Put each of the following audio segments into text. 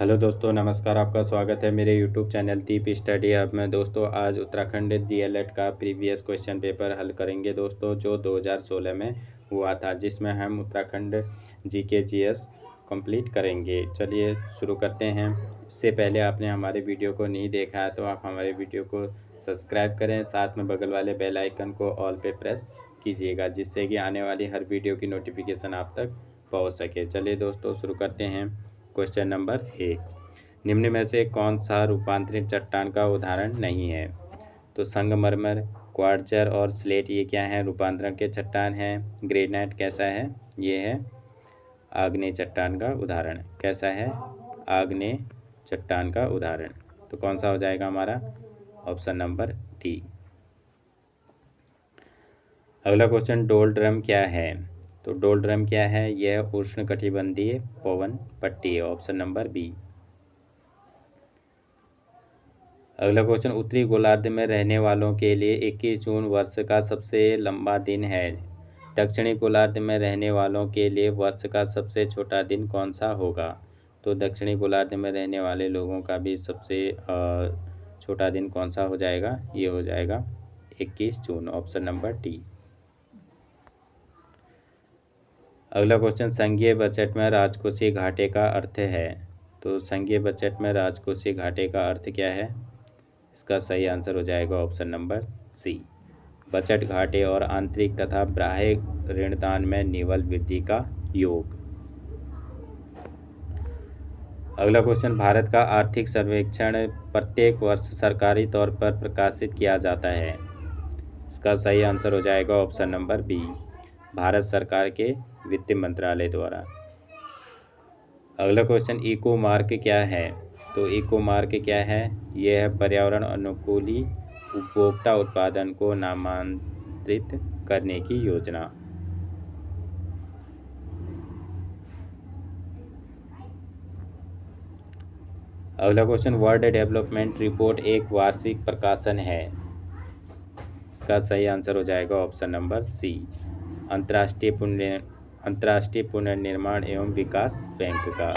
Hello दोस्तों, नमस्कार। आपका स्वागत है मेरे यूट्यूब चैनल दीप स्टडी हब में। दोस्तों, आज उत्तराखंड डीएलएड का प्रीवियस क्वेश्चन पेपर हल करेंगे दोस्तों, जो 2016 में हुआ था, जिसमें हम उत्तराखंड जीके जीएस कंप्लीट करेंगे। चलिए शुरू करते हैं। इससे पहले आपने हमारे वीडियो को नहीं देखा है तो आप हमारे वीडियो को सब्सक्राइब करें, साथ में बगल वाले बेल आइकन को ऑल पे प्रेस कीजिएगा, जिससे कि आने वाली हर वीडियो की नोटिफिकेशन आप तक पहुँच सके। चलिए दोस्तों शुरू करते हैं। क्वेश्चन नंबर 1, निम्न में से कौन सा रूपांतरित चट्टान का उदाहरण नहीं है? तो संगमरमर, क्वार्ट्जर और स्लेट ये क्या है? रूपांतरण के चट्टान हैं। ग्रेनाइट कैसा है? ये है आग्नेय चट्टान का उदाहरण। कैसा है? आग्नेय चट्टान का उदाहरण। तो कौन सा हो जाएगा हमारा? Option number D. अगला क्वेश्चन, डोल ड्रम क्या है? तो डोल ड्रम क्या है? यह उष्णकटिबंधीय पवन पट्टी है। Option number B. अगला क्वेश्चन, उत्तरी गोलार्ध में रहने वालों के लिए 21 जून वर्ष का सबसे लंबा दिन है। दक्षिणी गोलार्ध में रहने वालों के लिए वर्ष का सबसे छोटा दिन कौन सा होगा? तो दक्षिणी गोलार्ध में रहने वाले लोगों का भी सबसे छोटा दिन कौन सा हो जाएगा? ये हो जाएगा 21 जून। Option number D. अगला क्वेश्चन, संघीय बजट में राजकोषीय घाटे का अर्थ है। तो संघीय बजट में राजकोषीय घाटे का अर्थ क्या है? इसका सही आंसर हो जाएगा ऑप्शन नंबर सी। बजट घाटे और आंतरिक तथा बाह्य ऋणदान में निवल वृद्धि का योग। अगला क्वेश्चन, भारत का आर्थिक सर्वेक्षण प्रत्येक वर्ष सरकारी तौर पर प्रकाशित किया जाता है। इसका सही आंसर हो जाएगा ऑप्शन नंबर बी, भारत सरकार के वित्त मंत्रालय द्वारा। अगला क्वेश्चन, इको मार्क क्या है? तो इको मार्क क्या है? यह है पर्यावरण अनुकूली उपभोक्ता उत्पादन को नामांतरित करने की योजना। अगला क्वेश्चन, वर्ल्ड डेवलपमेंट रिपोर्ट एक वार्षिक प्रकाशन है। इसका सही आंसर हो जाएगा ऑप्शन नंबर सी, अंतर्राष्ट्रीय पुनर्निर्माण एवं विकास बैंक का।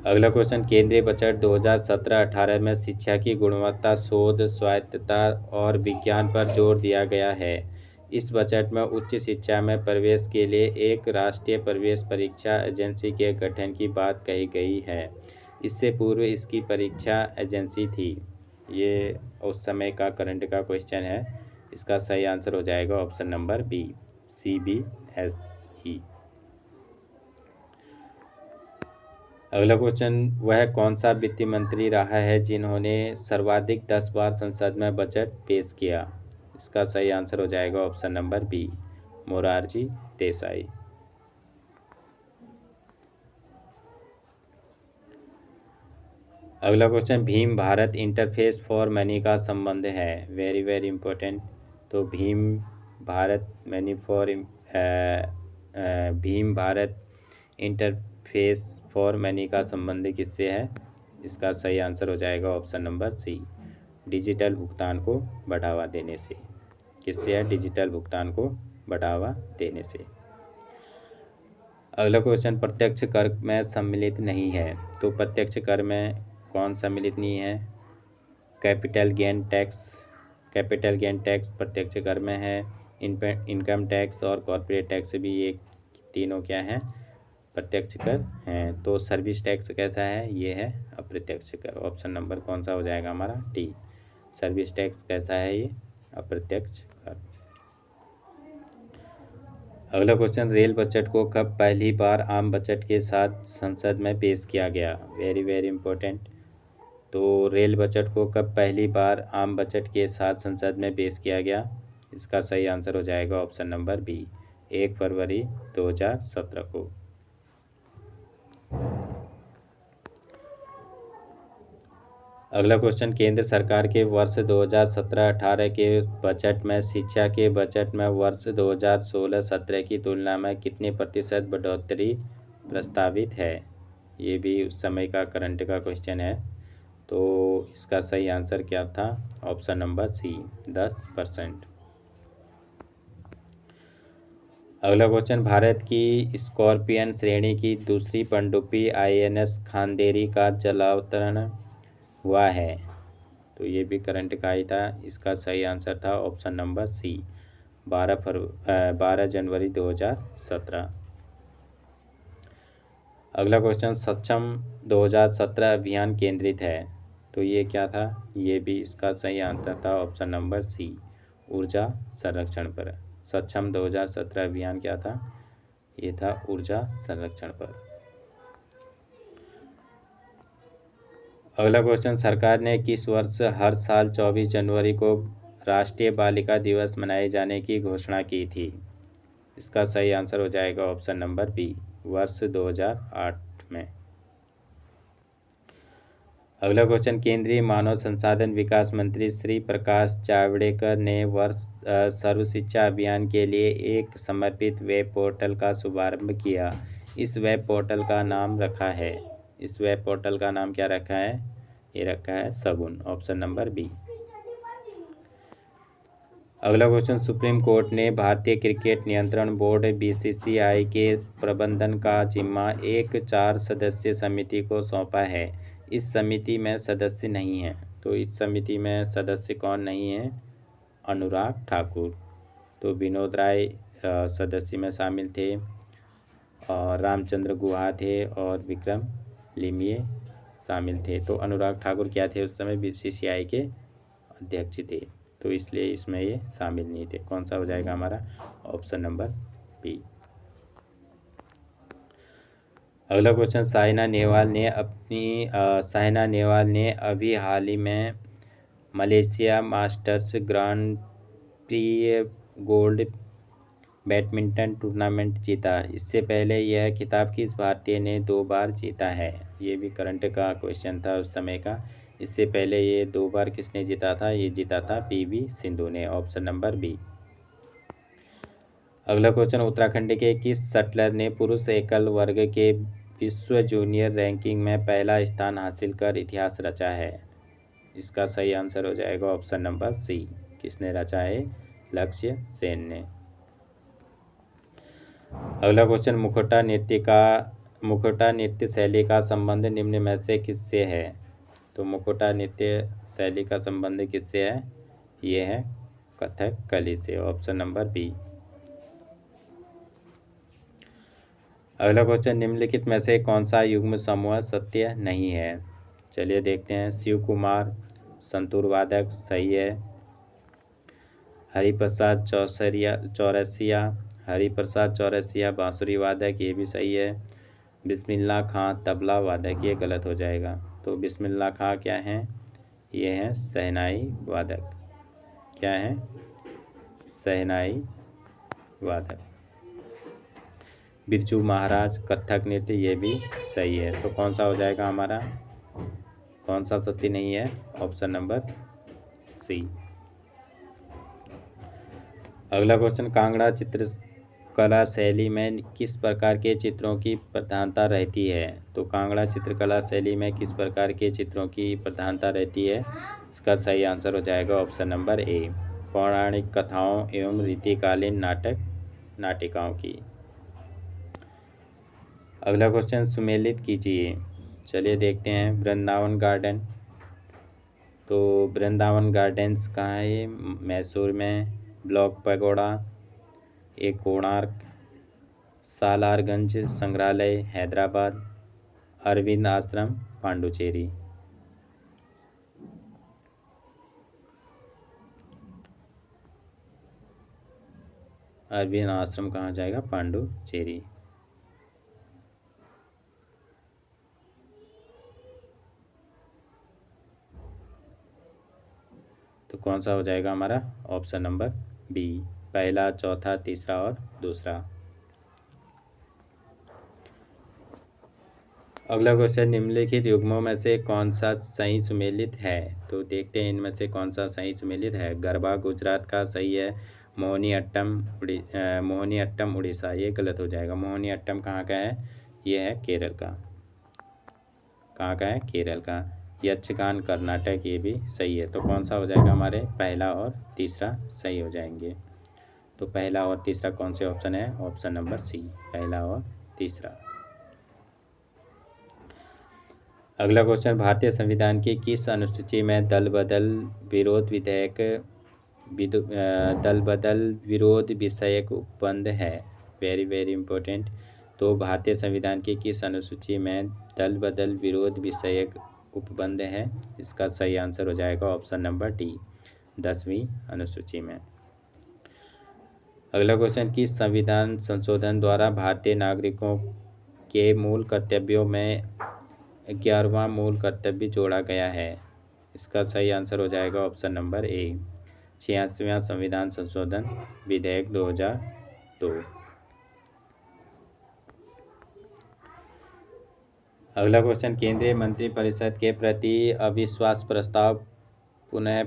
अगला क्वेश्चन, केंद्रीय बजट 2017-18 में शिक्षा की गुणवत्ता, शोध, स्वायत्तता और विज्ञान पर जोर दिया गया है। इस बजट में उच्च शिक्षा में प्रवेश के लिए एक राष्ट्रीय प्रवेश परीक्षा एजेंसी के गठन की बात कही गई है। इससे पूर्व इसकी परीक्षा एजेंसी थी। ये उस समय का करंट का क्वेश्चन है। इसका सही आंसर हो जाएगा ऑप्शन नंबर बी, CBSE। अगला क्वेश्चन, वह कौन सा वित्त मंत्री रहा है जिन्होंने सर्वाधिक 10 बार संसद में बजट पेश किया? इसका सही आंसर हो जाएगा option number B, Morarji Desai. अगला question, Bhim Bharat interface for money का संबंध है। Very very important. तो Bhim Bharat interface for money का संबंध किससे है? इसका सही आंसर हो जाएगा ऑप्शन नंबर सी, डिजिटल भुगतान को बढ़ावा देने से। किससे है? डिजिटल भुगतान को बढ़ावा देने से। अगला क्वेश्चन, प्रत्यक्ष कर में सम्मिलित नहीं है। तो प्रत्यक्ष कर में कौन सम्मिलित नहीं है? कैपिटल गेन टैक्स प्रत्यक्ष कर में है। इनकम टैक्स और कॉर्पोरेट टैक्स भी, ये तीनों क्या हैं? प्रत्यक्ष कर हैं। तो सर्विस टैक्स कैसा है? ये है अप्रत्यक्ष कर। ऑप्शन नंबर कौन सा हो जाएगा हमारा? डी, सर्विस टैक्स कैसा है? ये अप्रत्यक्ष कर। अगला क्वेश्चन, रेल बजट को कब पहली बार आम बजट के साथ संसद में पेश किया गया? Very very important. तो रेल बजट को कब पहली बार आम बजट के साथ संसद में पेश किया गया? इसका सही आंसर हो जाएगा ऑप्शन नंबर बी, 1 फरवरी 2017 को। अगला क्वेश्चन, केंद्र सरकार के वर्ष 2017-18 के बजट में शिक्षा के बजट में वर्ष 2016-17 की तुलना में कितने प्रतिशत बढ़ोतरी प्रस्तावित है? ये भी उस समय का करंट का क्वेश्चन है। तो इसका सही आंसर क्या था? Option number C, 10%। अगला क्वेश्चन, भारत की स्कॉर्पियन श्रेणी की दूसरी पनडुब्बी INS खांदेरी का जलावतरण हुआ है। तो ये भी करंट का ही था। इसका सही आंसर था ऑप्शन नंबर सी, 12 जनवरी 2017। अगला क्वेश्चन, सक्षम 2017 अभियान केंद्रित है। तो ये क्या था? ये भी इसका सही आंसर था ऑप्शन नंबर सी, ऊर्जा संरक्षण पर। सक्षम 2017 अभियान क्या था? ये था ऊर्जा संरक्षण पर। अगला क्वेश्चन, सरकार ने किस वर्ष हर साल 24 जनवरी को राष्ट्रीय बालिका दिवस मनाए जाने की घोषणा की थी? इसका सही आंसर हो जाएगा ऑप्शन नंबर बी, वर्ष 2008 में। अगला क्वेश्चन, केंद्रीय मानव संसाधन विकास मंत्री श्री प्रकाश जावड़ेकर ने वर्ष सर्व शिक्षा अभियान के लिए एक समर्पित वेब पोर्टल का शुभारंभ किया। इस वेब पोर्टल का नाम रखा है, इस वेब पोर्टल का नाम क्या रखा है? ये रखा है शगुन, ऑप्शन नंबर बी। अगला क्वेश्चन, सुप्रीम कोर्ट ने भारतीय क्रिकेट नियंत्रण बोर्ड BCCI के प्रबंधन का जिम्मा एक 4 सदस्यीय समिति को सौंपा है। इस समिति में सदस्य नहीं हैं। तो इस समिति में सदस्य कौन नहीं है? अनुराग ठाकुर। तो विनोद राय सदस्य में शामिल थे, और रामचंद्र गुहा थे, और विक्रम लिमये शामिल थे। तो अनुराग ठाकुर क्या थे? उस समय BCCI के अध्यक्ष थे, तो इसलिए इसमें ये शामिल नहीं थे। कौन सा हो जाएगा हमारा? Option number B. अगला क्वेश्चन, साइना नेहवाल ने अभी हाल ही में Malaysia Masters Grand Prix gold badminton tournament जीता। इससे पहले यह खिताब किस भारतीय ने 2 बार जीता है? ये भी करंट का क्वेश्चन था उस समय का। इससे पहले ये 2 बार किसने जीता था? ये जीता था PV सिंधु ने, ऑप्शन नंबर बी। अगला क्वेश्चन, उत्तराखंड के किस शटलर ने पुरुष एकल वर्ग के विश्व जूनियर रैंकिंग में पहला स्थान हासिल कर इतिहास रचा है? इसका सही आंसर हो जाएगा ऑप्शन नंबर सी, किसने रचा है? लक्ष्य सेन ने। अगला क्वेश्चन, मुखौटा नृत्य शैली का संबंध निम्न में से किससे है? तो मुखौटा नृत्य शैली का संबंध किससे है? ये है कथकली से, ऑप्शन नंबर बी। अगला क्वेश्चन, निम्नलिखित में से कौन सा युग्म समूह सत्य नहीं है? चलिए देखते हैं। शिव कुमार संतूर वादक, सही है। हरिप्रसाद चौरसिया बांसुरी वादक, ये भी सही है। बिस्मिल्लाह खां तबला वादक, ये गलत हो जाएगा। तो बिस्मिल्लाह खां क्या हैं? ये हैं शहनाई वादक। क्या हैं? शहनाई वादक। बिरजू महाराज कथक नृत्य, ये भी सही है। तो कौन सा हो जाएगा हमारा? कौन सा सत्य नहीं है? Option number C. अगला क्वेश्चन, कांगड़ा चित्रकला शैली में किस प्रकार के चित्रों की प्रधानता रहती है? तो कांगड़ा चित्रकला शैली में किस प्रकार के चित्रों की प्रधानता रहती है? इसका सही आंसर हो जाएगा ऑप्शन नंबर ए, पौराणिक कथाओं एवं रीतिकालीन नाटिकाओं की। अगला क्वेश्चन, सुमेलित कीजिए। चलिए देखते हैं। वृंदावन गार्डन, तो वृंदावन गार्डन्स कहाँ है? ये मैसूर में। ब्लॉक पैगोडा, एक कोणार्क। सालारगंज संग्रहालय हैदराबाद। अरविंद आश्रम पांडुचेरी। अरविंद आश्रम कहाँ जाएगा? पांडुचेरी। तो कौन सा हो जाएगा हमारा? ऑप्शन नंबर बी, पहला, चौथा, तीसरा और दूसरा। अगला क्वेश्चन, निम्नलिखित युग्मों में से कौन सा सही सुमेलित है? तो देखते हैं इनमें से कौन सा सही सुमेलित है। गरबा गुजरात का सही है। मोहिनीअट्टम उड़ीसा, ये गलत हो जाएगा। मोहिनीअट्टम कहाँ का है? ये है केरल का। कहाँ का है? केरल का। यक्षगान कर्नाटक, ये भी सही है। तो कौन सा हो जाएगा हमारे? पहला और तीसरा सही हो जाएंगे। तो पहला और तीसरा कौन से ऑप्शन है? ऑप्शन नंबर सी, पहला और तीसरा। अगला क्वेश्चन, भारतीय संविधान की किस अनुसूची में दल बदल विरोध विषयक उपबंध है? Very very important. तो भारतीय संविधान की किस अनुसूची में दल बदल विरोध विषयक उपबंध है? इसका सही आंसर हो जाएगा ऑप्शन नंबर डी, 10वीं अनुसूची में। अगला क्वेश्चन, किस संविधान संशोधन द्वारा भारतीय नागरिकों के मूल कर्तव्यों में 11वां मूल कर्तव्य जोड़ा गया है? इसका सही आंसर हो जाएगा ऑप्शन नंबर ए, 86वां संविधान संशोधन विधेयक 2002। अगला क्वेश्चन, केंद्रीय मंत्रिपरिषद के प्रति अविश्वास प्रस्ताव पुनः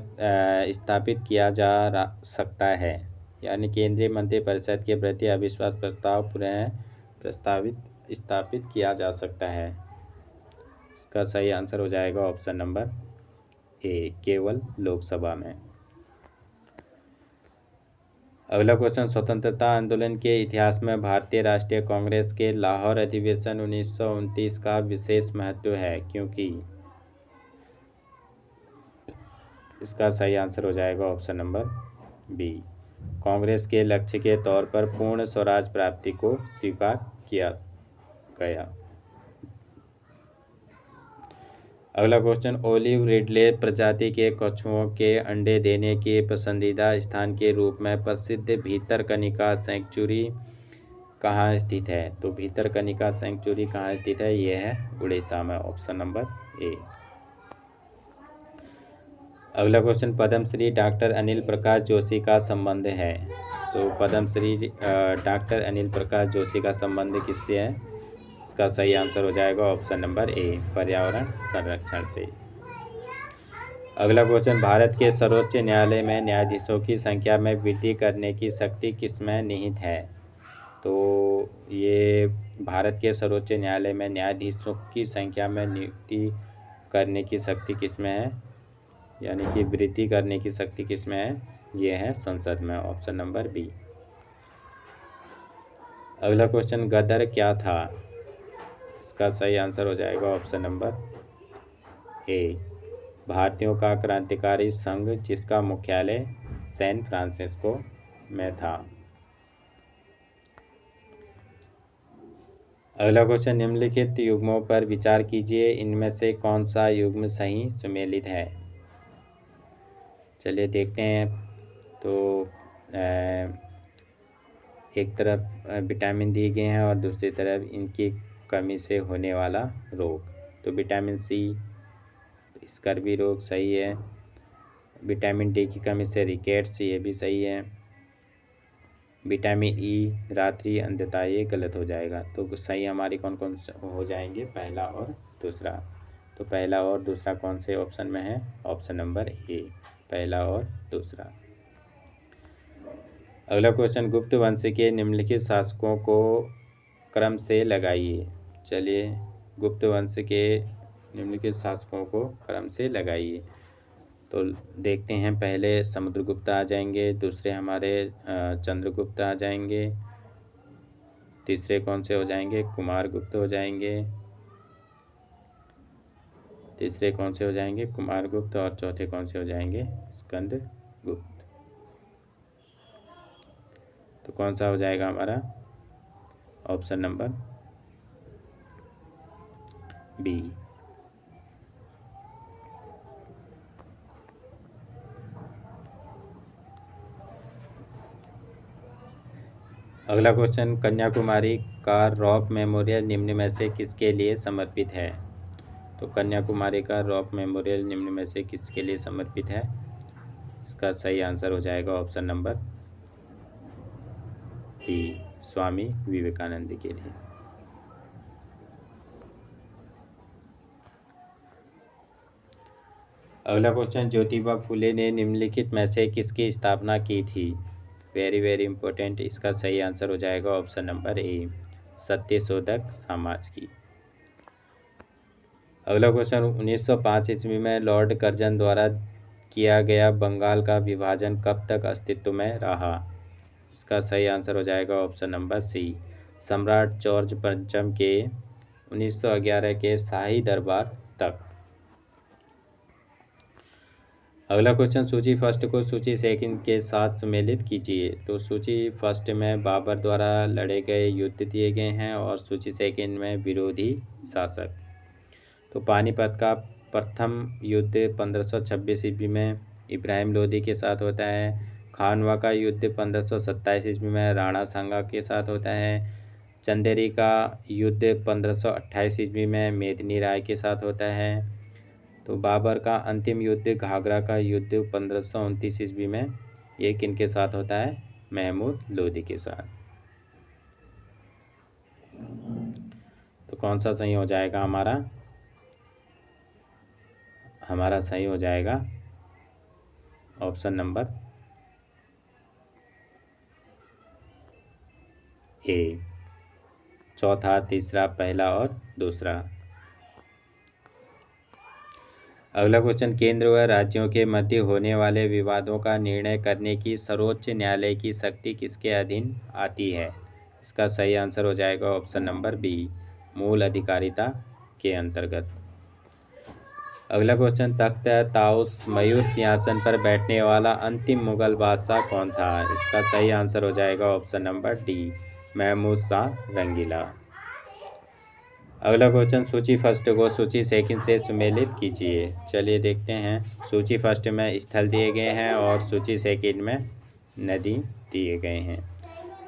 स्थापित किया जा सकता है? यानी केंद्रीय मंत्रिपरिषद के प्रति अविश्वास प्रस्ताव पुनः स्थापित किया जा सकता है। इसका सही आंसर हो जाएगा ऑप्शन नंबर ए, केवल लोकसभा में। अगला क्वेश्चन, स्वतंत्रता आंदोलन के इतिहास में भारतीय राष्ट्रीय कांग्रेस के लाहौर अधिवेशन 1929 का विशेष महत्व है, क्योंकि? इसका सही आंसर हो जाएगा ऑप्शन नंबर बी, कांग्रेस के लक्ष्य के तौर पर पूर्ण स्वराज प्राप्ति को स्वीकार किया गया। अगला क्वेश्चन, ओलिव रिडले प्रजाति के कछुओं के अंडे देने के पसंदीदा स्थान के रूप में प्रसिद्ध भीतरकनिका सैंक्चुरी कहाँ स्थित है? तो भीतरकनिका सैंक्चुरी कहाँ स्थित है? ये है उड़ीसा में, ऑप्शन नंबर ए। अगला क्वेश्चन, पद्मश्री डॉक्टर अनिल प्रकाश जोशी का संबंध है? तो पद्मश्री डॉक्टर अनिल प्रकाश जोशी का संबंध किससे है? इसका सही आंसर हो जाएगा ऑप्शन नंबर ए, पर्यावरण संरक्षण से। अगला क्वेश्चन, भारत के सर्वोच्च न्यायालय में न्यायाधीशों की संख्या में वृद्धि करने की शक्ति किसमें निहित है? तो ये भारत के सर्वोच्च न्यायालय में न्यायाधीशों की संख्या में नियुक्ति करने की शक्ति किसमें है, यानी कि वृद्धि करने की शक्ति किसमें है? ये है संसद में, ऑप्शन नंबर बी। अगला क्वेश्चन, गदर क्या था? इसका सही आंसर हो जाएगा ऑप्शन नंबर ए, भारतीयों का क्रांतिकारी संघ, जिसका मुख्यालय सैन फ्रांसिस्को में था। अगला क्वेश्चन, निम्नलिखित युग्मों पर विचार कीजिए, इनमें से कौन सा युग्म सही सुमेलित है? चलिए देखते हैं। तो एक तरफ विटामिन दिए गए हैं और दूसरी तरफ इनकी कमी से होने वाला रोग। तो विटामिन सी स्कर्वी रोग सही है, विटामिन डी की कमी से रिकेट्स, ये भी सही है, विटामिन ई रात्रि अंधता, ये गलत हो जाएगा। तो सही हमारी कौन कौन हो जाएंगे? पहला और दूसरा। तो पहला और दूसरा कौन से ऑप्शन में है? ऑप्शन नंबर ए, पहला और दूसरा। अगला क्वेश्चन, गुप्त वंश के निम्नलिखित शासकों को क्रम से लगाइए। चलिए, गुप्त वंश के निम्नलिखित शासकों को क्रम से लगाइए। तो देखते हैं, पहले समुद्रगुप्त आ जाएंगे, दूसरे हमारे चंद्रगुप्त आ जाएंगे, तीसरे कौन से हो जाएंगे? कुमारगुप्त हो जाएंगे, तीसरे कौन से हो जाएंगे? कुमारगुप्त, और चौथे कौन से हो जाएंगे? स्कंदगुप्त। तो कौन सा हो जाएगा हमारा? Option number B. अगला क्वेश्चन, कन्याकुमारी का रॉक मेमोरियल निम्न में से किसके लिए समर्पित है? तो कन्याकुमारी का रॉक मेमोरियल निम्न में से किसके लिए समर्पित है? इसका सही आंसर हो जाएगा option number B, Swami Vivekananda के लिए। अगला क्वेश्चन, ज्योतिबा फुले ने निम्नलिखित में से किसकी स्थापना की थी? Very very important. इसका सही आंसर हो जाएगा option number A, Satyashodhak Samaj की। अगला क्वेश्चन, 1905 ईस्वी में लॉर्ड कर्जन द्वारा किया गया बंगाल का विभाजन कब तक अस्तित्व में रहा? इसका सही आंसर हो जाएगा ऑप्शन नंबर सी। सम्राट जॉर्ज पंचम के 1911 के शाही दरबार तक। अगला क्वेश्चन, सूची फर्स्ट को सूची सेकंड के साथ सम्मिलित कीजिए। तो सूची फर्स्ट में बाबर द्वारा लड़े गए युद्ध दिए गए हैं और सूची सेकंड में विरोधी शासक। तो पानीपत का प्रथम युद्ध 1526 ईस्वी में इब्राहिम लोदी के साथ होता है। खानवा का युद्ध 1527 ईस्वी में राणा सांगा के साथ होता है। चंदेरी का युद्ध 1528 ईस्वी में मेदिनी राय के साथ होता है। तो बाबर का अंतिम युद्ध घाघरा का युद्ध 1529 ईस्वी में ये किनके साथ होता है? महमूद लोदी के साथ। तो कौन सा सही हो जाएगा हमारा? हमारा सही हो जाएगा ऑप्शन नंबर ए, चौथा, तीसरा, पहला और दूसरा। अगला क्वेश्चन, केंद्र व राज्यों के मध्य होने वाले विवादों का निर्णय करने की सर्वोच्च न्यायालय की शक्ति किसके अधीन आती है? इसका सही आंसर हो जाएगा ऑप्शन नंबर बी, मूल अधिकारिता के अंतर्गत। अगला क्वेश्चन, तख्त ताउस मयूर सिंहासन पर बैठने वाला अंतिम मुगल बादशाह कौन था? इसका सही आंसर हो जाएगा option number D, Mahmud Shah Rangila. अगला क्वेश्चन, सूची फर्स्ट को सूची सेकंड से सम्मिलित कीजिए। चलिए देखते हैं। सूची फर्स्ट में स्थल दिए गए हैं और सूची सेकंड में नदी दिए गए हैं।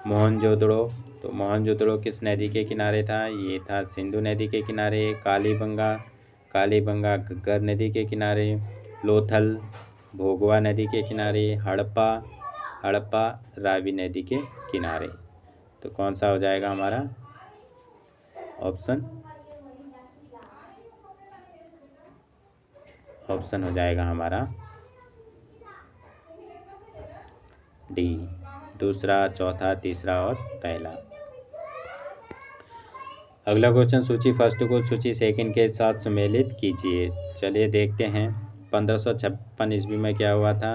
मोहनजोदड़ो, तो मोहनजोदड़ो किस नदी के किनारे था? ये था सिंधु नदी के किनारे। कालीबंगा घग्गर नदी के किनारे। लोथल भोगवा नदी के किनारे। हड़प्पा रावी नदी के किनारे। तो कौन सा हो जाएगा हमारा ऑप्शन हो जाएगा हमारा डी, दूसरा, चौथा, तीसरा और पहला। अगला क्वेश्चन, सूची फर्स्ट को सूची सेकंड के साथ सम्मिलित कीजिए। चलिए देखते हैं। 1556 ईस्वी में क्या हुआ था?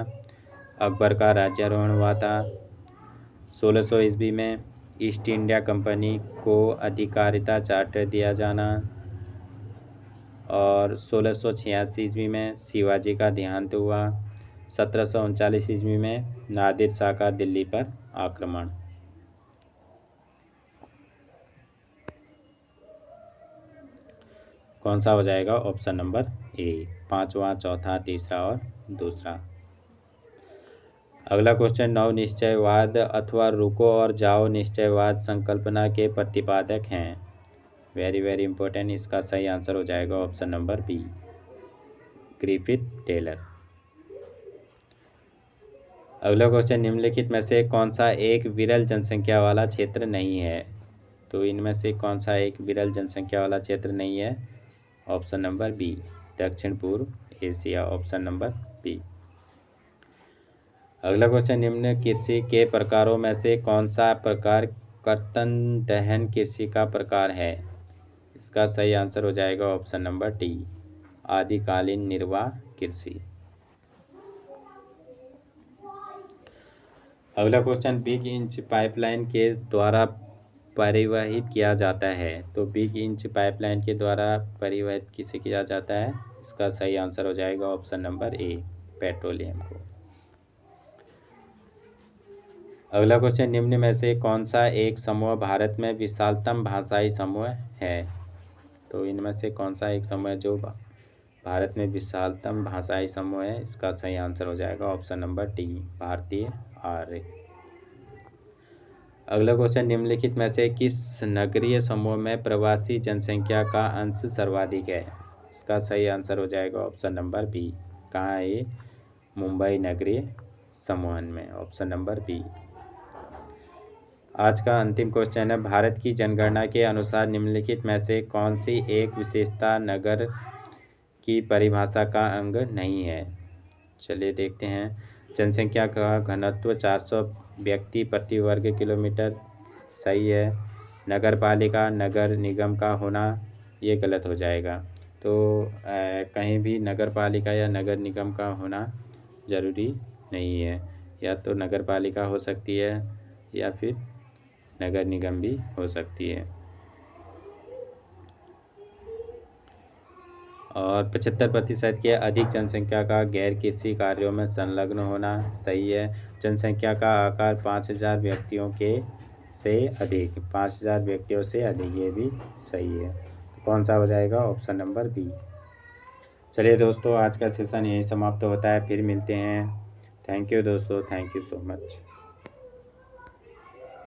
अकबर का राज्यारोहण हुआ था। 1600 ईस्वी में ईस्ट इंडिया कंपनी को अधिकारिता चार्टर दिया जाना। और 1686 ईस्वी में शिवाजी का देहांत हुआ। 1739 ईस्वी में नादिर शाह का दिल्ली पर आक्रमण। कौन सा हो जाएगा? ऑप्शन नंबर ए, पांचवा, चौथा, तीसरा और दूसरा। अगला क्वेश्चन, नव निश्चयवाद अथवा रुको और जाओ निश्चयवाद संकल्पना के प्रतिपादक हैं। Very very important. इसका सही आंसर हो जाएगा option number B, Griffith Taylor. अगला क्वेश्चन, निम्नलिखित में से कौन सा एक विरल जनसंख्या वाला क्षेत्र नहीं है? तो इनमें से कौन सा एक विरल जनसंख्या वाला क्षेत्र नहीं है? ऑप्शन नंबर बी, दक्षिण पूर्व एशिया, ऑप्शन नंबर बी। अगला क्वेश्चन, निम्न कृषि के प्रकारों में से कौन सा प्रकार कर्तन दहन कृषि का प्रकार है? इसका सही आंसर हो जाएगा ऑप्शन नंबर डी, आदिकालीन निर्वाह कृषि। अगला क्वेश्चन, बिग इंच पाइपलाइन के द्वारा परिवहित किया जाता है। तो बिग इंच पाइपलाइन के द्वारा परिवहित किसे किया जाता है? इसका सही आंसर हो जाएगा ऑप्शन नंबर ए, पेट्रोलियम को। अगला क्वेश्चन, निम्न में से कौन सा एक समूह भारत में विशालतम भाषाई समूह है? तो इनमें से कौन सा एक समूह जो भारत में विशालतम भाषाई समूह है? इसका सही आंसर हो जाएगा ऑप्शन नंबर डी, भारतीय आर्य। अगला क्वेश्चन, निम्नलिखित में से किस नगरीय समूह में प्रवासी जनसंख्या का अंश सर्वाधिक है? इसका सही आंसर हो जाएगा ऑप्शन नंबर बी, कहाँ है ये? मुंबई नगरीय समूह में, ऑप्शन नंबर बी। आज का अंतिम क्वेश्चन है, भारत की जनगणना के अनुसार निम्नलिखित में से कौन सी एक विशेषता नगर की परिभाषा का अंग नहीं है? चलिए देखते हैं। जनसंख्या का घनत्व 400 व्यक्ति प्रति वर्ग किलोमीटर, सही है। नगर पालिका नगर निगम का होना, ये गलत हो जाएगा। तो कहीं भी नगर पालिका या नगर निगम का होना ज़रूरी नहीं है। या तो नगर पालिका हो सकती है या फिर नगर निगम भी हो सकती है। और 75% के अधिक जनसंख्या का गैर कृषि कार्यों में संलग्न होना सही है। जनसंख्या का आकार 5,000 व्यक्तियों के से अधिक, 5,000 व्यक्तियों से अधिक, ये भी सही है। तो कौन सा हो जाएगा? Option number B. चलिए दोस्तों, आज का सेशन यहीं समाप्त होता है, फिर मिलते हैं। थैंक यू दोस्तों, थैंक यू सो मच।